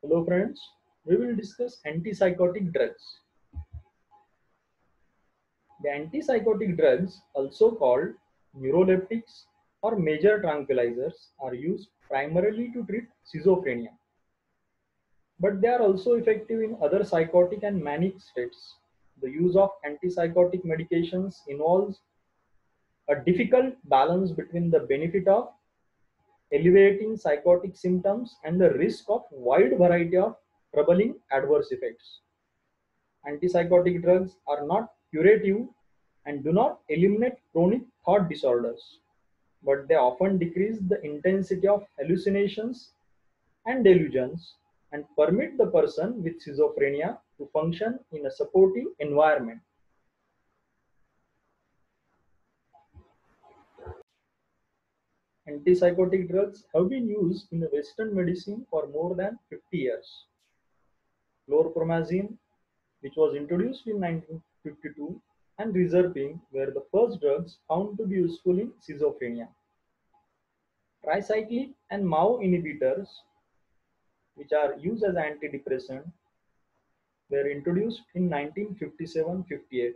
Hello friends, we will discuss antipsychotic drugs. The antipsychotic drugs, also called neuroleptics or major tranquilizers, are used primarily to treat schizophrenia, but they are also effective in other psychotic and manic states. The use of antipsychotic medications involves a difficult balance between the benefit of alleviating psychotic symptoms and the risk of wide variety of troubling adverse effects. Antipsychotic drugs are not curative and do not eliminate chronic thought disorders, but they often decrease the intensity of hallucinations and delusions and permit the person with schizophrenia to function in a supportive environment. Antipsychotic drugs have been used in Western medicine for more than 50 years. Chlorpromazine, which was introduced in 1952, and reserpine were the first drugs found to be useful in schizophrenia. Tricyclic and MAO inhibitors, which are used as antidepressant, were introduced in 1957-58.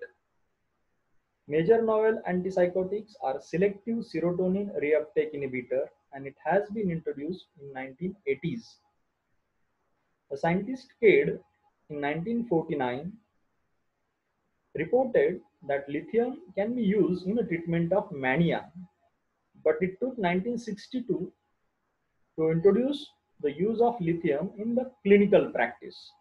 Major novel antipsychotics are selective serotonin reuptake inhibitor, and it has been introduced in 1980s. A scientist Cade in 1949 reported that lithium can be used in the treatment of mania, but it took 1962 to introduce the use of lithium in the clinical practice.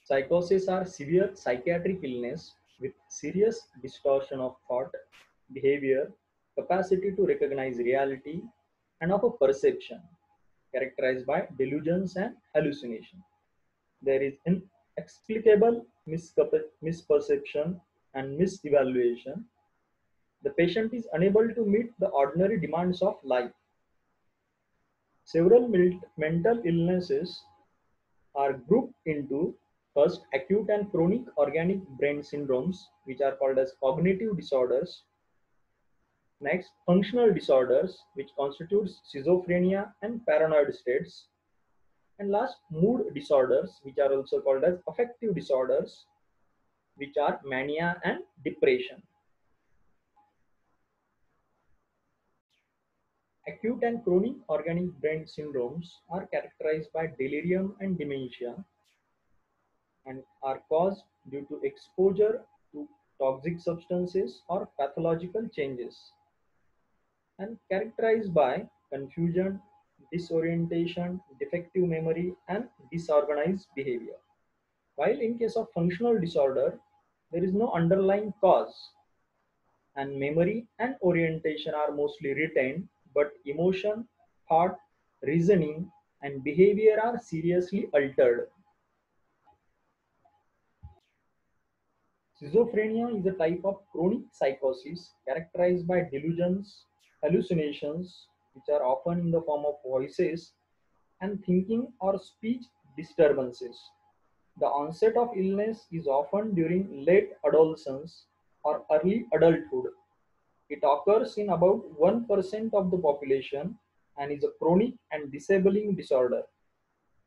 Psychosis are severe psychiatric illness with serious distortion of thought, behavior, capacity to recognize reality, and of a perception, characterized by delusions and hallucination. There is inexplicable misperception and misevaluation. The patient is unable to meet the ordinary demands of life. Several mental illnesses are grouped into first acute and chronic organic brain syndromes, which are called as cognitive disorders. Next, functional disorders, which constitutes schizophrenia and paranoid states. And last, mood disorders, which are also called as affective disorders, which are mania and depression. Acute and chronic organic brain syndromes are characterized by delirium and dementia and are caused due to exposure to toxic substances or pathological changes, and characterized by confusion, disorientation, defective memory, and disorganized behavior. While in case of functional disorder, there is no underlying cause, and memory and orientation are mostly retained, but emotion, thought, reasoning, and behavior are seriously altered. Schizophrenia is a type of chronic psychosis characterized by delusions, hallucinations, which are often in the form of voices, and thinking or speech disturbances. The onset of illness is often during late adolescence or early adulthood. It occurs in about 1% of the population and is a chronic and disabling disorder.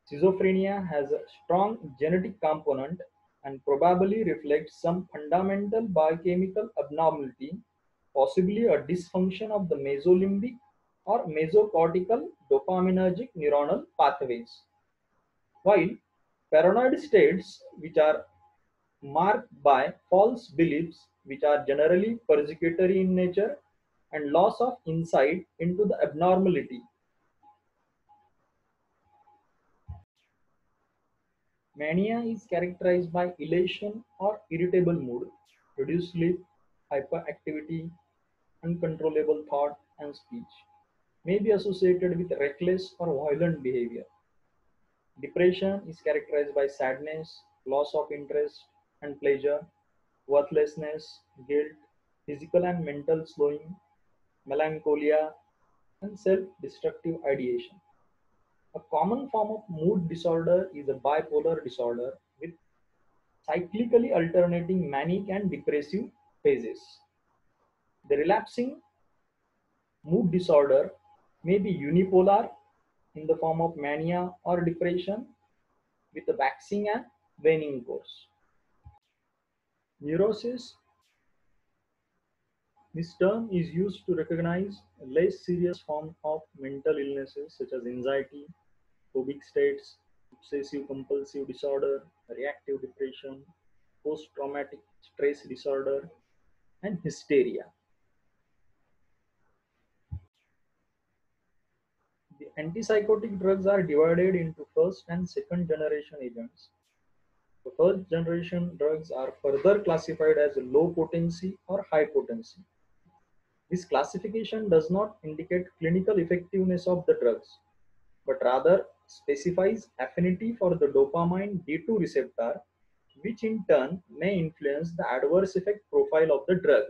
Schizophrenia has a strong genetic component and probably reflects some fundamental biochemical abnormality, possibly a dysfunction of the mesolimbic or mesocortical dopaminergic neuronal pathways. While paranoid states, which are marked by false beliefs, which are generally persecutory in nature, and loss of insight into the abnormality. Mania is characterized by elation or irritable mood, reduced sleep, hyperactivity, uncontrollable thought and speech. May be associated with reckless or violent behavior. Depression is characterized by sadness, loss of interest and pleasure, worthlessness, guilt, physical and mental slowing, melancholia, and self destructive ideation. A common form of mood disorder is a bipolar disorder with cyclically alternating manic and depressive phases. The relapsing mood disorder may be unipolar in the form of mania or depression with a waxing and waning course. Neurosis. This term is used to recognize less serious forms of mental illnesses such as anxiety, phobic states, obsessive compulsive disorder, reactive depression, post traumatic stress disorder, and hysteria. The antipsychotic drugs are divided into first and second generation agents. The first generation drugs are further classified as low potency or high potency. This classification does not indicate clinical effectiveness of the drugs, but rather specifies affinity for the dopamine D2 receptor, which in turn may influence the adverse effect profile of the drug.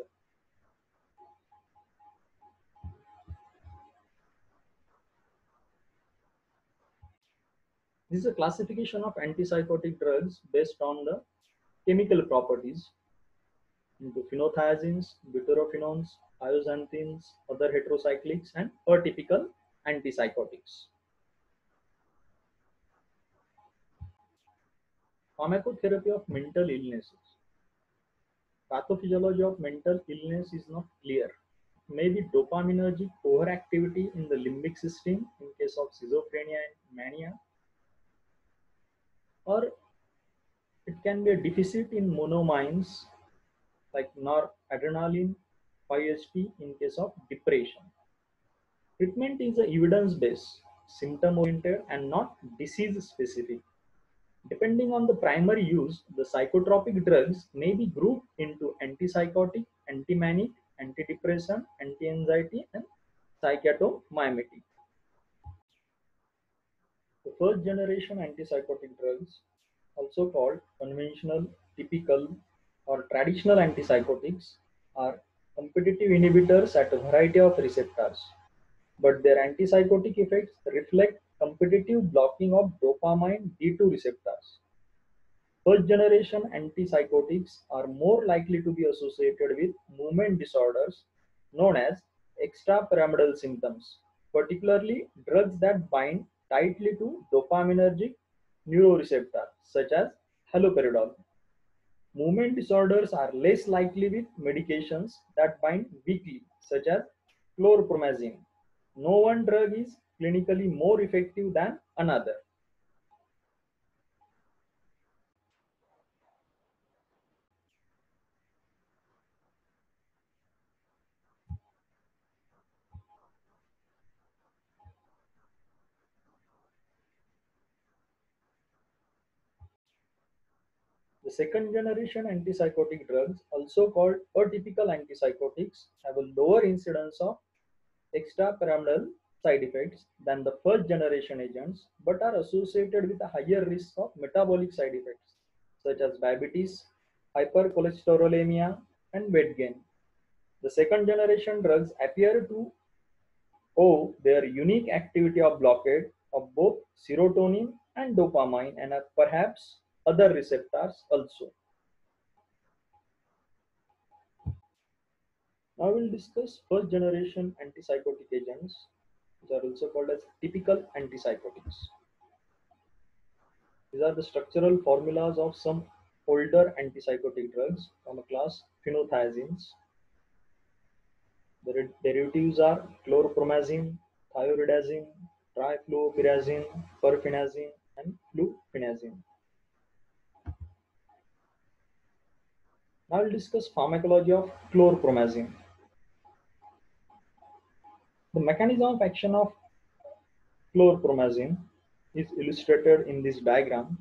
This is a classification of antipsychotic drugs based on the chemical properties into phenothiazines, butyrophenones, ioxanthines, other heterocyclics, and atypical antipsychotics. Pharmacotherapy of mental illnesses. Pathophysiology of mental illness is not clear. Maybe dopaminergic overactivity in the limbic system in case of schizophrenia and mania, or it can be a deficit in monoamines like noradrenaline 5-HT in case of depression. Treatment is evidence-based, symptom-oriented, and not disease-specific. Depending on the primary use, the psychotropic drugs may be grouped into antipsychotic, antimanic, antidepressant, anti-anxiety, and psychotomimetic. The first generation antipsychotic drugs, also called conventional, typical, or traditional antipsychotics, are competitive inhibitors at a variety of receptors, but their antipsychotic effects reflect competitive blocking of dopamine D2 receptors. First generation antipsychotics are more likely to be associated with movement disorders known as extrapyramidal symptoms, particularly drugs that bind tightly to dopaminergic neuroreceptors such as haloperidol. Movement disorders are less likely with medications that bind weakly such as chlorpromazine. No one drug is clinically more effective than another. The second generation antipsychotic drugs, also called atypical antipsychotics, have a lower incidence of extrapyramidal side effects than the first generation agents, but are associated with a higher risk of metabolic side effects such as diabetes, hypercholesterolemia, and weight gain. The second generation drugs appear to owe their unique activity of blockade of both serotonin and dopamine and perhaps other receptors also. Now we'll discuss first generation antipsychotic agents, which are also called as typical antipsychotics. These are the structural formulas of some older antipsychotic drugs from a class phenothiazines. The derivatives are chlorpromazine, thioridazine, trifluoperazine, perfenazine, and fluphenazine. Now we'll discuss pharmacology of chlorpromazine. The mechanism of action of chlorpromazine is illustrated in this diagram.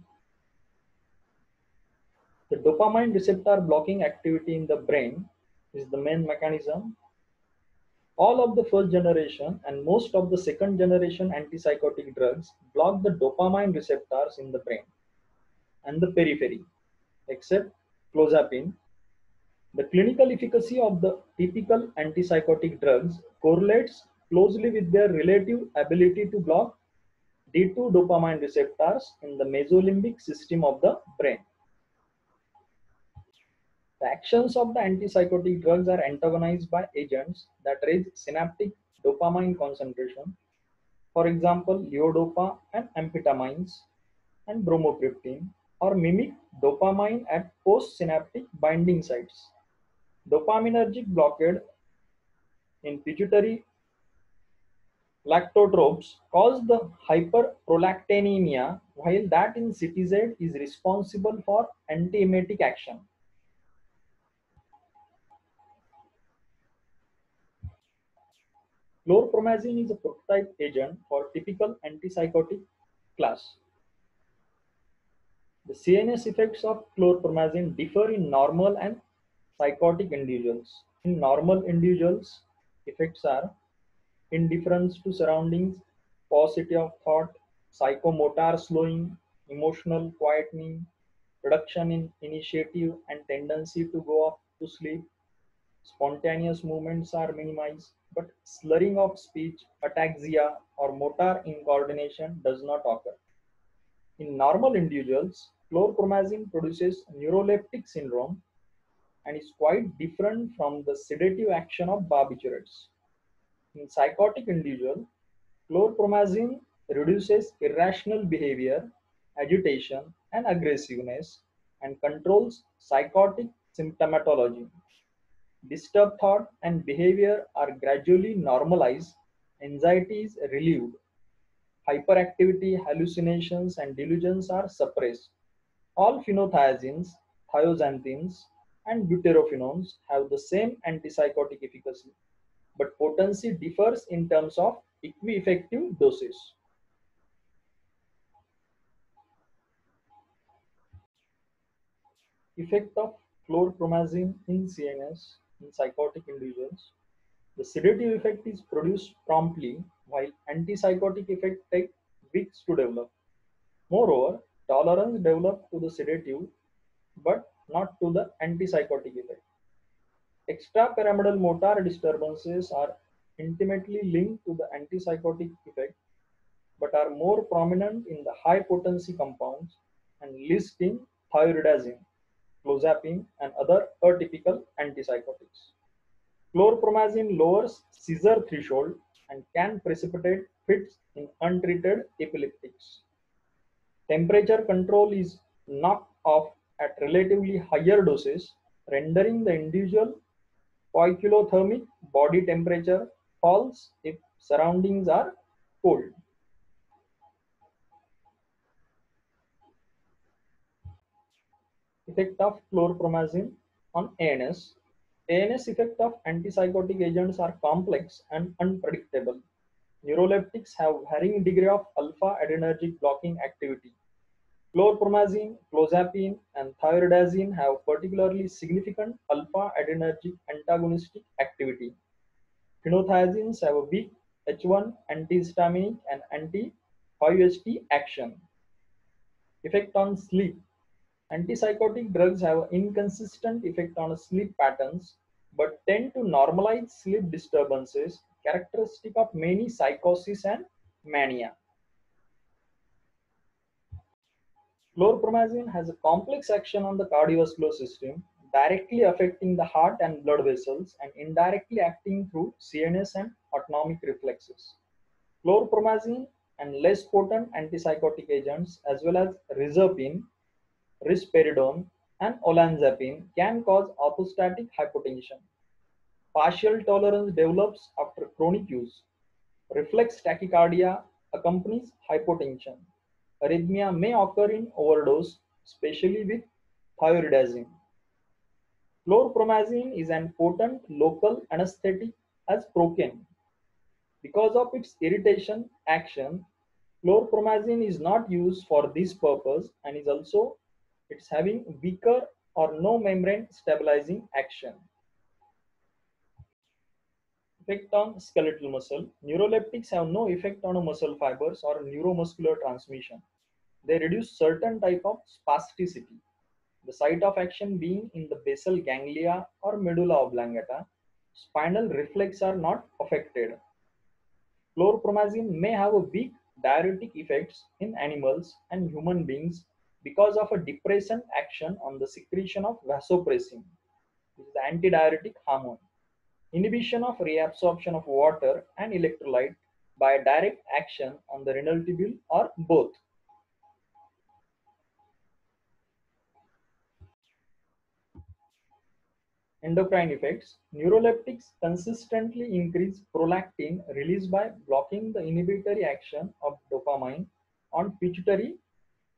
The dopamine receptor blocking activity in the brain is the main mechanism. All of the first generation and most of the second generation antipsychotic drugs block the dopamine receptors in the brain and the periphery, except clozapine. The clinical efficacy of the typical antipsychotic drugs correlates closely with their relative ability to block D2 dopamine receptors in the mesolimbic system of the brain. The actions of the antipsychotic drugs are antagonized by agents that raise synaptic dopamine concentration, for example, levodopa and amphetamines and bromocriptine, or mimic dopamine at postsynaptic binding sites. Dopaminergic blockade in pituitary lactotropes cause the hyperprolactinemia, while that in CTZ is responsible for antiemetic action. Chlorpromazine is a prototype agent for typical antipsychotic class. The CNS effects of chlorpromazine differ in normal and psychotic individuals. In normal individuals, effects are indifference to surroundings, paucity of thought, psychomotor slowing, emotional quietening, reduction in initiative and tendency to go off to sleep. Spontaneous movements are minimized, but slurring of speech, ataxia, or motor incoordination does not occur. In normal individuals, chlorpromazine produces neuroleptic syndrome and is quite different from the sedative action of barbiturates. In psychotic individual, chlorpromazine reduces irrational behavior, agitation, and aggressiveness and controls psychotic symptomatology. Disturbed thought and behavior are gradually normalized, anxiety is relieved, hyperactivity, hallucinations, and delusions are suppressed. All phenothiazines, thioxanthines, and butyrophenones have the same antipsychotic efficacy, but potency differs in terms of equi-effective doses. Effect of chlorpromazine in CNS in psychotic individuals. The sedative effect is produced promptly, while antipsychotic effect take weeks to develop. Moreover, tolerance develops to the sedative but not to the antipsychotic effect. Extrapyramidal motor disturbances are intimately linked to the antipsychotic effect but are more prominent in the high potency compounds and least in thioridazine, clozapine, and other atypical antipsychotics. Chlorpromazine lowers seizure threshold and can precipitate fits in untreated epileptics. Temperature control is knocked off at relatively higher doses, rendering the individual poikilothermic. Body temperature falls if surroundings are cold. Effect of chlorpromazine on ANS. ANS effect of antipsychotic agents are complex and unpredictable. Neuroleptics have varying degree of alpha adrenergic blocking activity. Chlorpromazine, clozapine, and thioridazine have particularly significant alpha adrenergic antagonistic activity. Phenothiazines have a weak H1 antihistaminic and anti-5-HT action. Effect on sleep. Antipsychotic drugs have an inconsistent effect on sleep patterns but tend to normalize sleep disturbances characteristic of many psychosis and mania. Chlorpromazine has a complex action on the cardiovascular system, directly affecting the heart and blood vessels and indirectly acting through CNS and autonomic reflexes. Chlorpromazine and less potent antipsychotic agents as well as rizepine, risperidone, and olanzapine can cause orthostatic hypotension. Partial tolerance develops after chronic use. Reflex tachycardia accompanies hypotension. Arrhythmia may occur in overdose, especially with thioridazine. Chlorpromazine is an potent local anesthetic as procaine. Because of its irritation action, chlorpromazine is not used for this purpose and is also it's having weaker or no membrane stabilizing action. Effect on skeletal muscle. Neuroleptics have no effect on muscle fibers or neuromuscular transmission. They reduce certain type of spasticity. The site of action being in the basal ganglia or medulla oblongata. Spinal reflex are not affected. Chlorpromazine may have a weak diuretic effects in animals and human beings because of a depressant action on the secretion of vasopressin. which is the antidiuretic hormone. Inhibition of reabsorption of water and electrolyte by direct action on the renal tubule or both. Endocrine effects. Neuroleptics consistently increase prolactin release by blocking the inhibitory action of dopamine on pituitary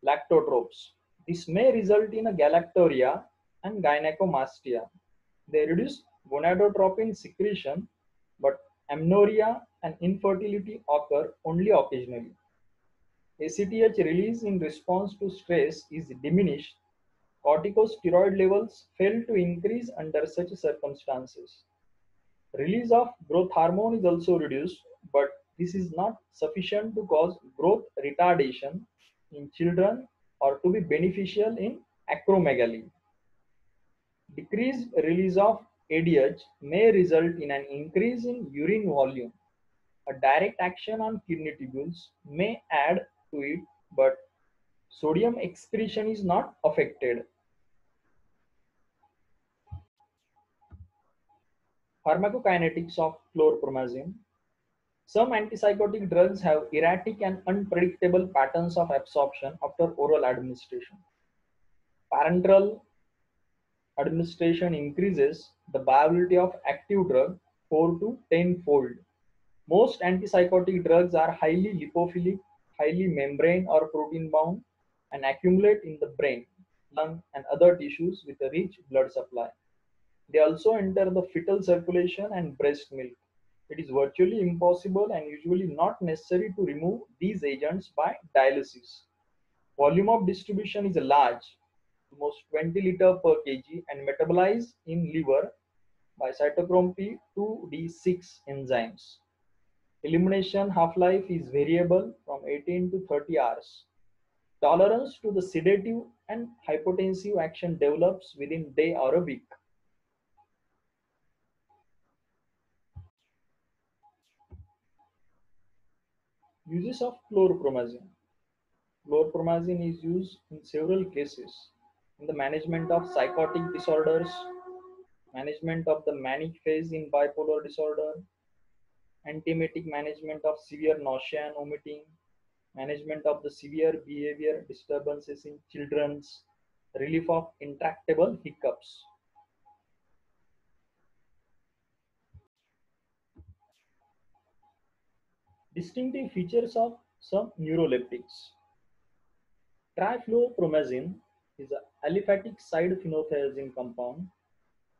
lactotropes. This may result in a galactorrhea and gynecomastia. They reduce gonadotropin secretion, but amenorrhea and infertility occur only occasionally. ACTH release in response to stress is diminished. Corticosteroid levels fail to increase under such circumstances. Release of growth hormone is also reduced, but this is not sufficient to cause growth retardation in children or to be beneficial in acromegaly. Decreased release of ADH may result in an increase in urine volume. A direct action on kidney tubules may add to it, but sodium excretion is not affected. Pharmacokinetics of chlorpromazine. Some antipsychotic drugs have erratic and unpredictable patterns of absorption after oral administration. Parenteral administration increases the viability of active drug 4 to 10 fold. Most antipsychotic drugs are highly lipophilic, highly membrane or protein bound, and accumulate in the brain, lung, and other tissues with a rich blood supply. They also enter the fetal circulation and breast milk. It is virtually impossible and usually not necessary to remove these agents by dialysis. Volume of distribution is large, almost 20 liter per kg, and metabolized in liver by cytochrome P2D6 enzymes. Elimination half-life is variable from 18 to 30 hours. Tolerance to the sedative and hypotensive action develops within a day or a week. Uses of chlorpromazine. Chlorpromazine is used in several cases in the management of psychotic disorders, management of the manic phase in bipolar disorder, antiemetic management of severe nausea and vomiting, management of the severe behavior disturbances in children's, relief of intractable hiccups. Distinctive features of some neuroleptics. Trifluopromazine is an aliphatic side phenothiazine compound,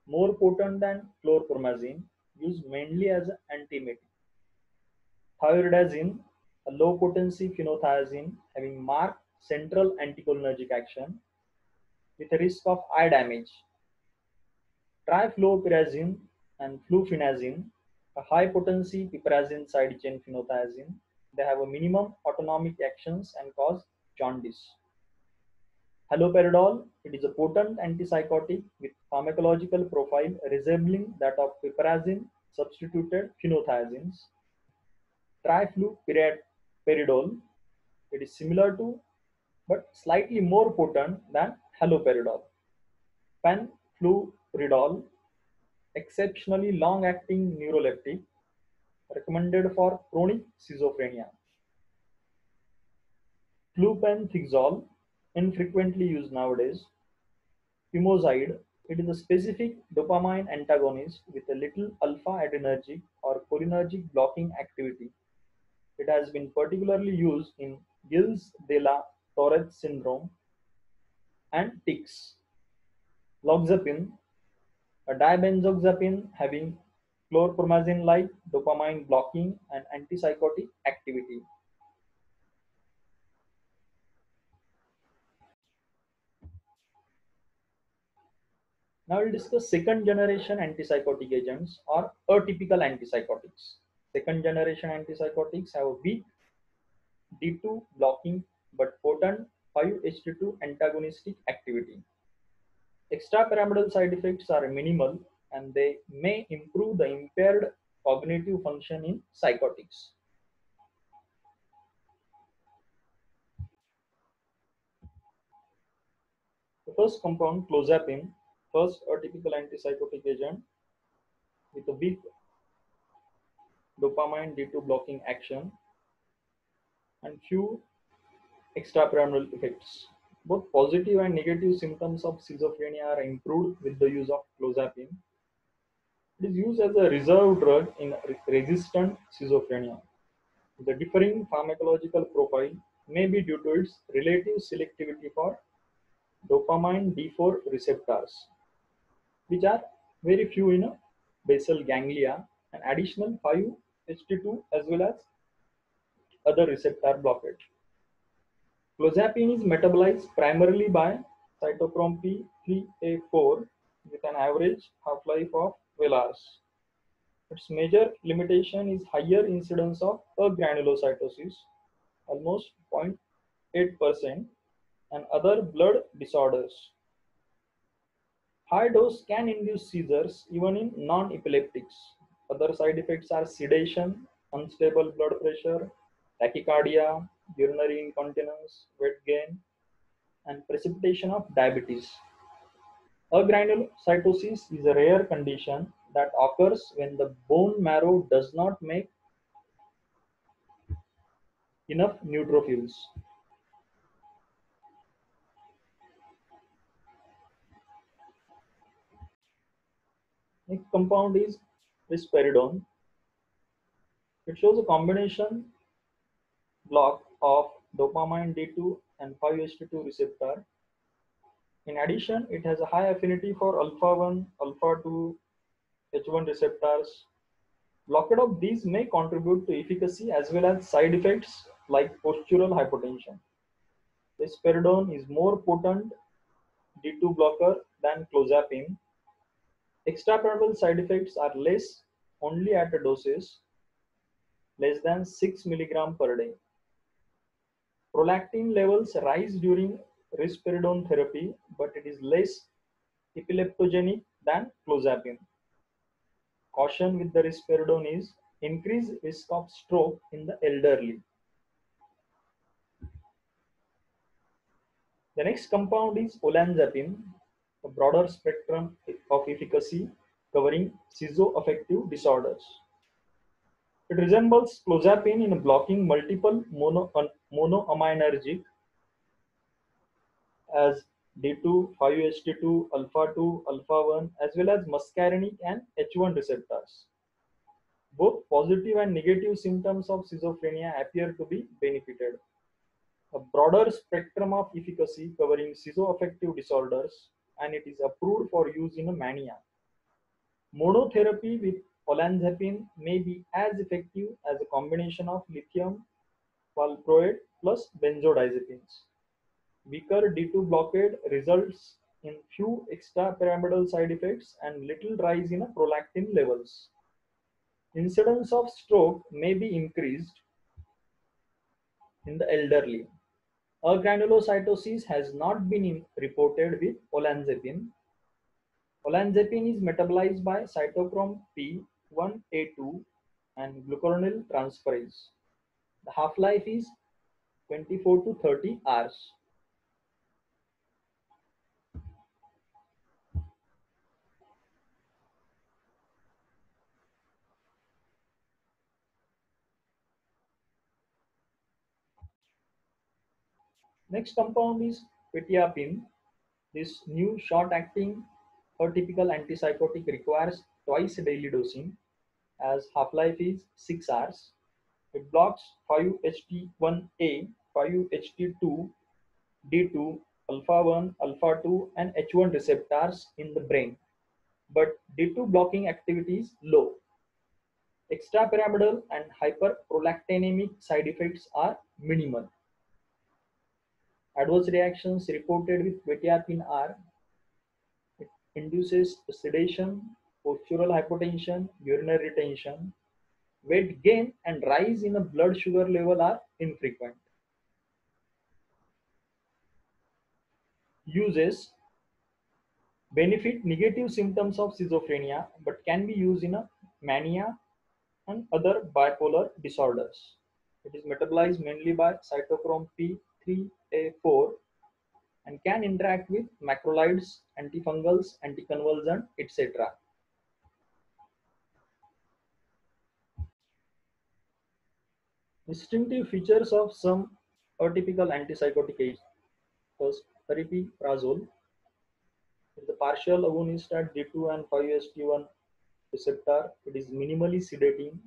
more potent than chlorpromazine, used mainly as an antiemetic. Thioridazine, a low potency phenothiazine having marked central anticholinergic action with a risk of eye damage. Trifluopyrazine and fluphenazine, a high potency piperazine side chain phenothiazine. They have a minimum autonomic actions and cause jaundice. Haloperidol, it is a potent antipsychotic with pharmacological profile resembling that of piperazine substituted phenothiazines. Trifluperidol, it is similar to but slightly more potent than haloperidol. Phenfluperidol, exceptionally long-acting neuroleptic, recommended for chronic schizophrenia. Fluphenthixol, infrequently used nowadays. Fumoside, it is a specific dopamine antagonist with a little alpha-adrenergic or cholinergic blocking activity. It has been particularly used in Gilles de la Tourette syndrome and tics. Loxapine, a dibenzoxapine having chlorpromazine-like dopamine blocking and antipsychotic activity. Now we'll discuss second generation antipsychotic agents or atypical antipsychotics. Second generation antipsychotics have a weak D2 blocking but potent 5-HT2 antagonistic activity. Extrapyramidal side effects are minimal and they may improve the impaired cognitive function in psychotics. The first compound, clozapine, First, a typical antipsychotic agent with a weak dopamine D2 blocking action and few extrapyramidal effects. Both positive and negative symptoms of schizophrenia are improved with the use of clozapine. It is used as a reserve drug in resistant schizophrenia. The differing pharmacological profile may be due to its relative selectivity for dopamine D4 receptors, which are very few in basal ganglia, and additional 5-HT2 as well as other receptor blockage. Clozapine is metabolized primarily by cytochrome P3A4 with an average half-life of 12 hours. Its major limitation is higher incidence of agranulocytosis, almost 0.8%, and other blood disorders. High dose can induce seizures even in non-epileptics. Other side effects are sedation, unstable blood pressure, tachycardia, urinary incontinence, weight gain, and precipitation of diabetes. Agranulocytosis is a rare condition that occurs when the bone marrow does not make enough neutrophils. Next compound is risperidone. It shows a combination block of dopamine D2 and 5-HT2 receptor. In addition, it has a high affinity for alpha 1, alpha 2, H1 receptors. Blockade of these may contribute to efficacy as well as side effects like postural hypotension. Risperidone is more potent D2 blocker than clozapine. Extrapyramidal side effects are less only at a doses less than 6 mg per day. Prolactin levels rise during risperidone therapy, but it is less epileptogenic than clozapine. Caution with the risperidone is increased risk of stroke in the elderly. The next compound is olanzapine, a broader spectrum of efficacy covering schizoaffective disorders. It resembles clozapine in blocking multiple monoaminergic as D2, 5-HT2, alpha 2, alpha 1, as well as muscarinic and H1 receptors. Both positive and negative symptoms of schizophrenia appear to be benefited. A broader spectrum of efficacy covering schizoaffective disorders, and it is approved for use in mania. Monotherapy with olanzapine may be as effective as a combination of lithium valproate plus benzodiazepines. Weaker D2 blockade results in few extrapyramidal side effects and little rise in prolactin levels. Incidence of stroke may be increased in the elderly. Agranulocytosis has not been reported with olanzapine. Olanzapine is metabolized by cytochrome P1A2 and glucuronil transferase. The half-life is 24 to 30 hours. Next compound is quetiapine. This new short-acting atypical antipsychotic requires twice daily dosing as half-life is 6 hours. It blocks 5-HT1A, 5-HT2, D2, alpha 1, alpha 2, and H1 receptors in the brain, but D2 blocking activity is low. Extrapyramidal and hyperprolactinemic side effects are minimal. Adverse reactions reported with quetiapine are it induces sedation, postural hypotension, urinary retention, weight gain, and rise in a blood sugar level are infrequent. Uses benefit negative symptoms of schizophrenia but can be used in mania and other bipolar disorders. It is metabolized mainly by cytochrome P3A4 and can interact with macrolides, antifungals, anticonvulsant, etc. Distinctive features of some atypical antipsychotic agents. First, aripiprazole is the partial agonist at D2 and 5-HT1 receptor. It is minimally sedating,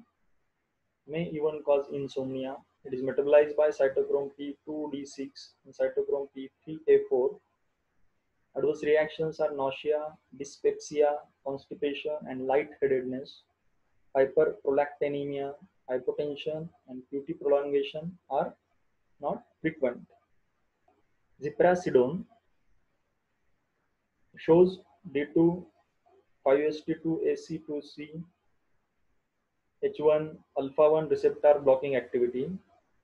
may even cause insomnia. It is metabolized by cytochrome P2D6 and cytochrome P3A4. Adverse reactions are nausea, dyspepsia, constipation, and lightheadedness. Hyperprolactinemia, hypotension, and QT prolongation are not frequent. Ziprasidone shows D2, 5-HT2AC2C, H1 alpha 1 receptor blocking activity.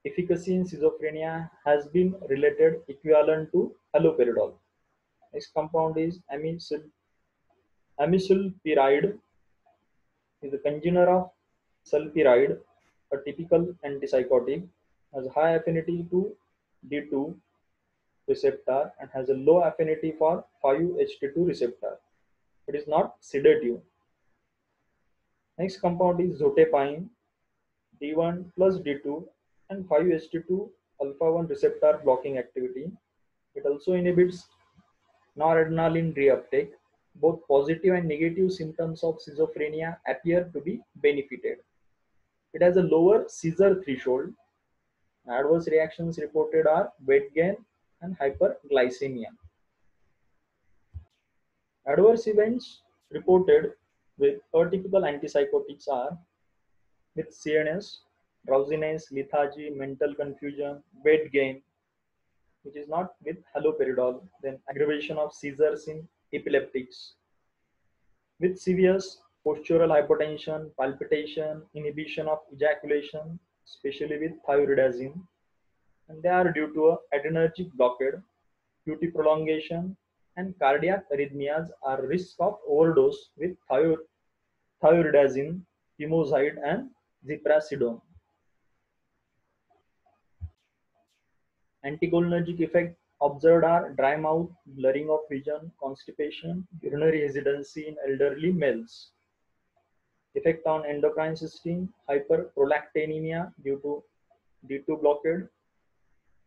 Efficacy in schizophrenia has been related equivalent to haloperidol. Next compound is amisulpiride, is a congener of sulpiride, a typical antipsychotic, has high affinity to D2 receptor and has a low affinity for 5-HT2 receptor. It is not sedative. Next compound is zotapine, D1 plus D2 and 5-HT2 alpha 1 receptor blocking activity. It also inhibits noradrenaline reuptake. Both positive and negative symptoms of schizophrenia appear to be benefited. It has a lower seizure threshold. Adverse reactions reported are weight gain and hyperglycemia. Adverse events reported with atypical antipsychotics are with CNS, drowsiness, lethargy, mental confusion, weight gain, which is not with haloperidol, then aggravation of seizures in epileptics, with severe postural hypotension, palpitation, inhibition of ejaculation, especially with thyroidazine, and they are due to a adrenergic blockade, QT prolongation, and cardiac arrhythmias are risk of overdose with thyroidazine, pimozide, and ziprasidone. Anticholinergic effect observed are dry mouth, blurring of vision, constipation, urinary hesitancy in elderly males. Effect on endocrine system, hyperprolactinemia due to D2 blockade.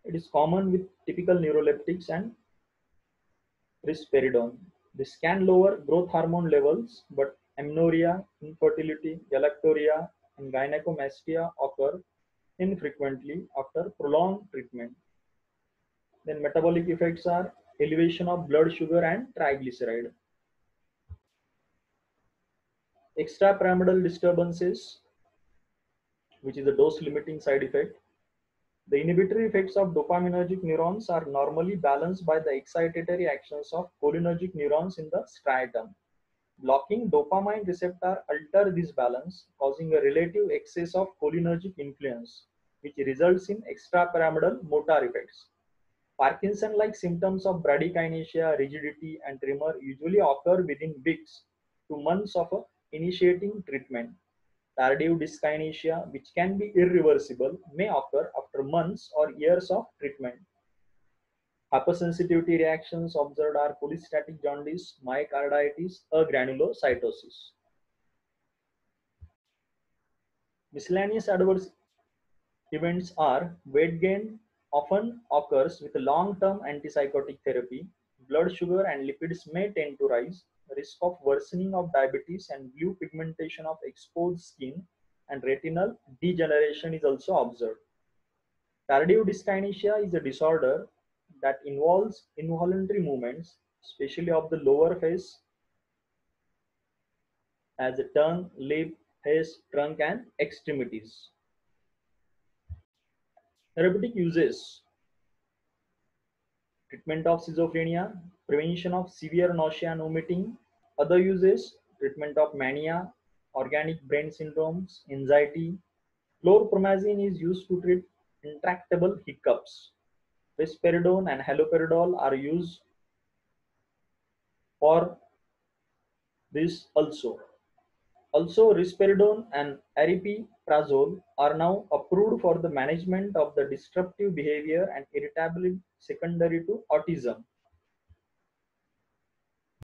It is common with typical neuroleptics and risperidone. This can lower growth hormone levels, but amenorrhea, infertility, galactorrhea, and gynecomastia occur infrequently after prolonged treatment. Then metabolic effects are elevation of blood sugar and triglyceride. Extrapyramidal disturbances, which is a dose limiting side effect. The inhibitory effects of dopaminergic neurons are normally balanced by the excitatory actions of cholinergic neurons in the striatum. Blocking dopamine receptor alter this balance, causing a relative excess of cholinergic influence, which results in extrapyramidal motor effects. Parkinson-like symptoms of bradykinesia, rigidity, and tremor usually occur within weeks to months of initiating treatment. Tardive dyskinesia, which can be irreversible, may occur after months or years of treatment. Hypersensitivity reactions observed are cholestatic jaundice, myocarditis, agranulocytosis. Miscellaneous adverse events are weight gain often occurs with long-term antipsychotic therapy. Blood sugar and lipids may tend to rise. Risk of worsening of diabetes and blue pigmentation of exposed skin and retinal degeneration is also observed. Tardive dyskinesia is a disorder that involves involuntary movements, especially of the lower face as the tongue, lip, face, trunk, and extremities. Therapeutic uses: treatment of schizophrenia, prevention of severe nausea and vomiting. Other uses: treatment of mania, organic brain syndromes, anxiety. Chlorpromazine is used to treat intractable hiccups. Risperidone and haloperidol are used for this also. Also, risperidone and aripiprazole are now approved for the management of the disruptive behavior and irritability secondary to autism.